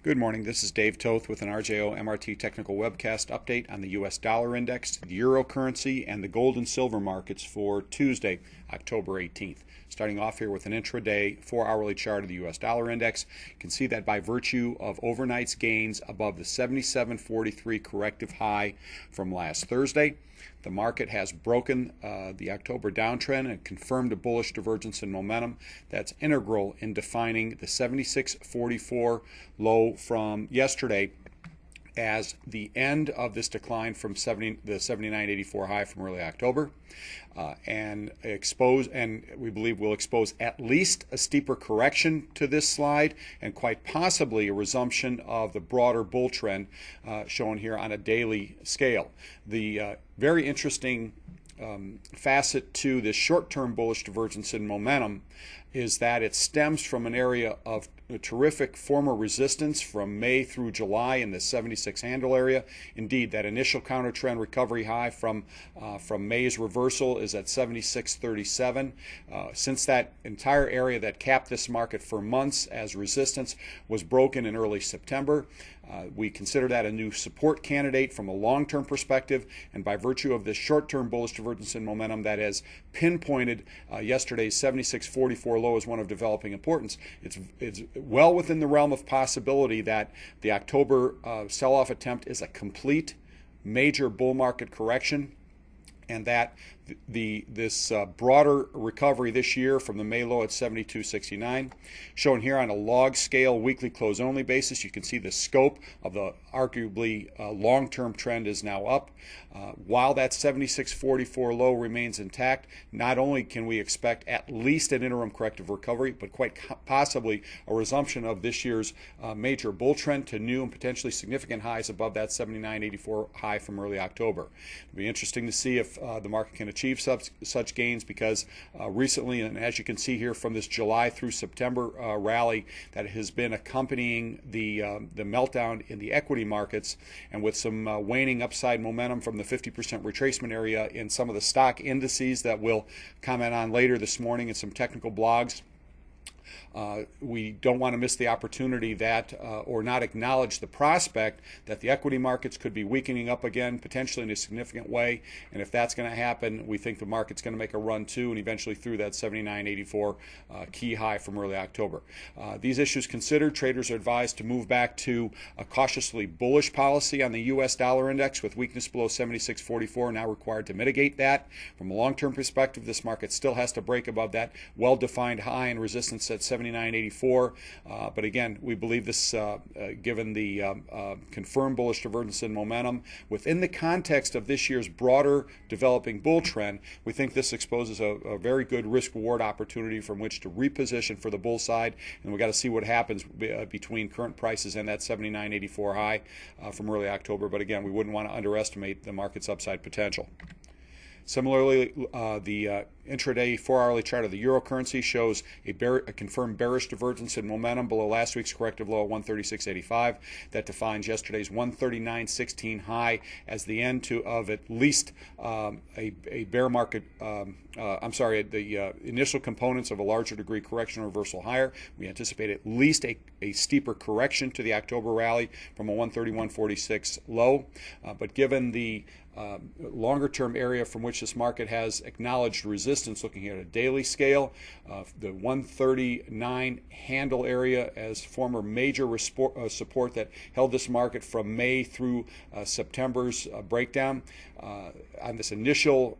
Good morning. This is Dave Toth with an RJO MRT Technical Webcast update on the US dollar index, the euro currency, and the gold and silver markets for Tuesday, October 18th. Starting off here with an intraday 4-hourly chart of the US dollar index, you can see that by virtue of overnight's gains above the 77.43 corrective high from last Thursday, the market has broken the October downtrend and confirmed a bullish divergence in momentum that's integral in defining the 76.44 low from yesterday as the end of this decline from the 79.84 high from early October, and we believe will expose at least a steeper correction to this slide and quite possibly a resumption of the broader bull trend shown here on a daily scale. The very interesting facet to this short-term bullish divergence in momentum is that it stems from an area of terrific former resistance from May through July in the 76 handle area. Indeed, that initial counter trend recovery high from May's reversal is at 76.37. Since that entire area that capped this market for months as resistance was broken in early September, we consider that a new support candidate from a long-term perspective, and by virtue of this short-term bullish divergence in momentum that has pinpointed yesterday's 76.44 low as one of developing importance, it's well within the realm of possibility that the October sell-off attempt is a complete major bull market correction, and that this broader recovery this year from the May low at 72.69, shown here on a log scale weekly close only basis. You can see the scope of the arguably long-term trend is now up. While that 76.44 low remains intact, not only can we expect at least an interim corrective recovery, but quite possibly a resumption of this year's major bull trend to new and potentially significant highs above that 79.84 high from early October. It'll be interesting to see if the market can achieve such gains, because recently, and as you can see here from this July through September rally that has been accompanying the meltdown in the equity markets, and with some waning upside momentum from the 50% retracement area in some of the stock indices that we'll comment on later this morning in some technical blogs. We don't want to miss the opportunity that, or not acknowledge the prospect that the equity markets could be weakening up again, potentially in a significant way. And if that's going to happen, we think the market's going to make a run to and eventually through that 79.84 key high from early October. These issues considered, traders are advised to move back to a cautiously bullish policy on the US dollar index, with weakness below 76.44 now required to mitigate that. From a long-term perspective, this market still has to break above that well-defined high and resistance at 79.84, but again, we believe this, given the confirmed bullish divergence in momentum within the context of this year's broader developing bull trend, we think this exposes a very good risk-reward opportunity from which to reposition for the bull side, and we got to see what happens between current prices and that 79.84 high from early October. But again, we wouldn't want to underestimate the market's upside potential. Similarly, the intraday 4-hourly chart of the euro currency shows a confirmed bearish divergence in momentum below last week's corrective low at 136.85. That defines yesterday's 139.16 high as the end of at least a bear market. The initial components of a larger degree correction reversal higher. We anticipate at least a steeper correction to the October rally from a 131.46 low, but given the longer-term area from which this market has acknowledged resistance, looking at a daily scale, the 139 handle area as former major support that held this market from May through September's breakdown. On this initial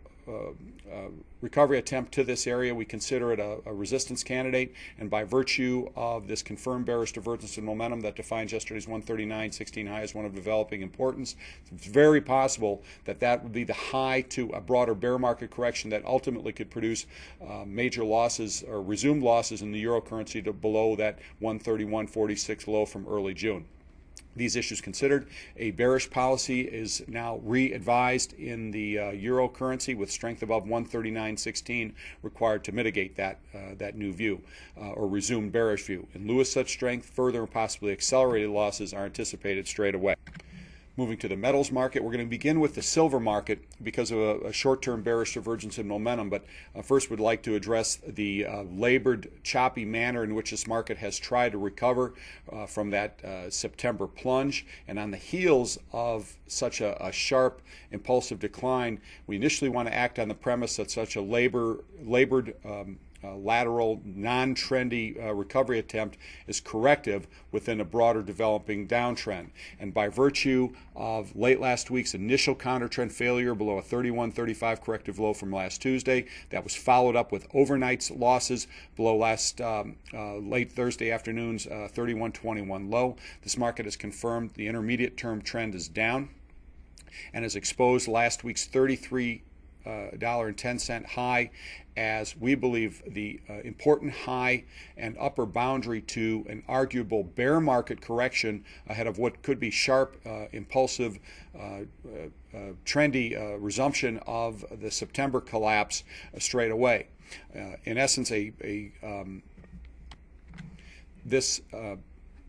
recovery attempt to this area, we consider it a resistance candidate, and by virtue of this confirmed bearish divergence in momentum that defines yesterday's 139.16 high as one of developing importance, it's very possible that that would be the high to a broader bear market correction that ultimately could produce major losses or resumed losses in the euro currency to below that 131.46 low from early June. These issues considered, a bearish policy is now re-advised in the euro currency, with strength above 139.16 required to mitigate that new view or resumed bearish view. In lieu of such strength, further and possibly accelerated losses are anticipated straight away. Moving to the metals market, we're going to begin with the silver market because of a short-term bearish divergence in momentum. But first, we'd like to address the labored, choppy manner in which this market has tried to recover from that September plunge. And on the heels of such a sharp, impulsive decline, we initially want to act on the premise that such a labored lateral, non-trendy recovery attempt is corrective within a broader developing downtrend. And by virtue of late last week's initial counter-trend failure below a 31.35 corrective low from last Tuesday, that was followed up with overnight's losses below last late Thursday afternoon's 31.21 low. This market has confirmed the intermediate term trend is down and has exposed last week's $33.10 high as we believe the important high and upper boundary to an arguable bear market correction ahead of what could be sharp, impulsive, trendy resumption of the September collapse straight away. In essence,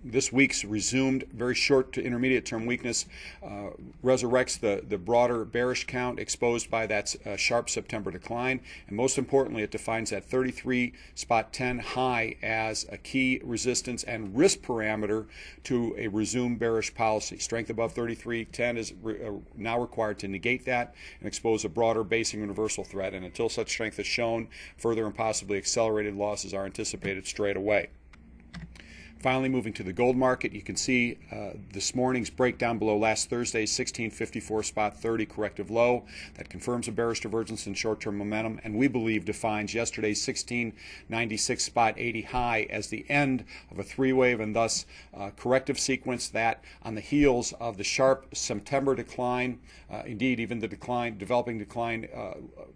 this week's resumed very short to intermediate term weakness resurrects the broader bearish count exposed by that sharp September decline, and most importantly, it defines that 33.10 high as a key resistance and risk parameter to a resumed bearish policy. Strength above 33.10 is now required to negate that and expose a broader basing reversal threat, and until such strength is shown, further and possibly accelerated losses are anticipated straight away. Finally, moving to the gold market, you can see this morning's breakdown below last Thursday's 1654 spot 30 corrective low. That confirms a bearish divergence in short-term momentum, and we believe defines yesterday's 1696 spot 80 high as the end of a three-wave and thus corrective sequence that, on the heels of the sharp September decline, indeed even the developing decline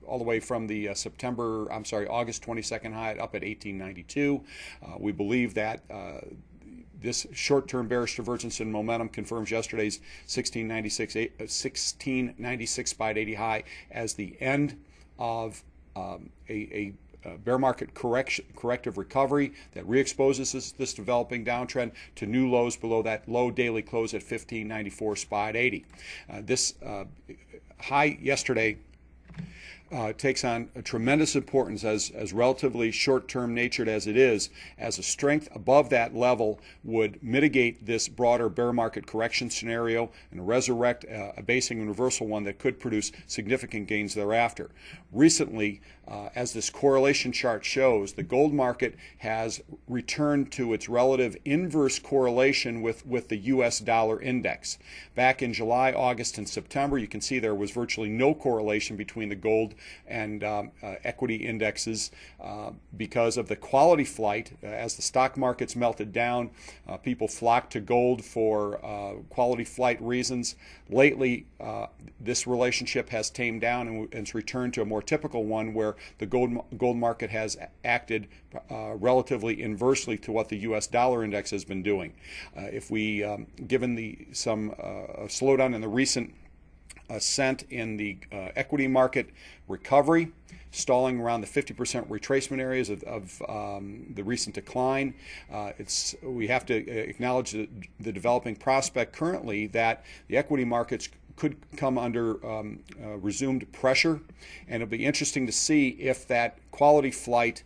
all the way from the August 22nd high up at 1892, we believe that this short-term bearish divergence in momentum confirms yesterday's 1696 spot 80 high as the end of a bear market corrective recovery that re-exposes this developing downtrend to new lows below that low daily close at 1594 spot 80. This high yesterday takes on a tremendous importance as relatively short-term natured as it is, as a strength above that level would mitigate this broader bear market correction scenario and resurrect a basing and reversal one that could produce significant gains thereafter. Recently, as this correlation chart shows, the gold market has returned to its relative inverse correlation with the US dollar index. Back in July, August, and September, you can see there was virtually no correlation between the gold and equity indexes because of the quality flight. As the stock markets melted down, people flocked to gold for quality flight reasons. Lately, this relationship has tamed down and it's returned to a more typical one where the gold market has acted relatively inversely to what the US dollar index has been doing. If we, given some slowdown in the recent ascent in the equity market recovery, stalling around the 50% retracement areas of the recent decline, we have to acknowledge the developing prospect currently that the equity markets could come under resumed pressure, and it'll be interesting to see if that quality flight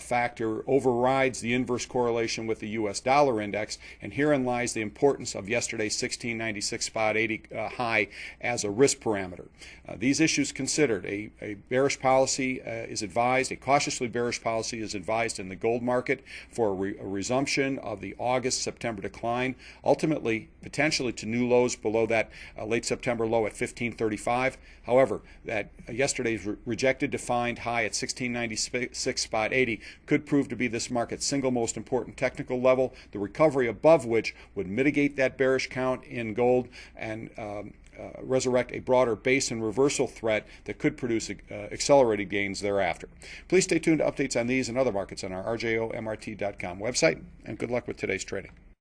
factor overrides the inverse correlation with the US dollar index, and herein lies the importance of yesterday's 1696 spot 80 high as a risk parameter. These issues considered, a bearish policy is advised, a cautiously bearish policy is advised in the gold market for a resumption of the August-September decline, ultimately potentially to new lows below that late September low at 1535. However, that yesterday's rejected defined high at 1696 spot 80 could prove to be this market's single most important technical level, the recovery above which would mitigate that bearish count in gold and resurrect a broader base and reversal threat that could produce accelerated gains thereafter. Please stay tuned to updates on these and other markets on our rjomrt.com website, and good luck with today's trading.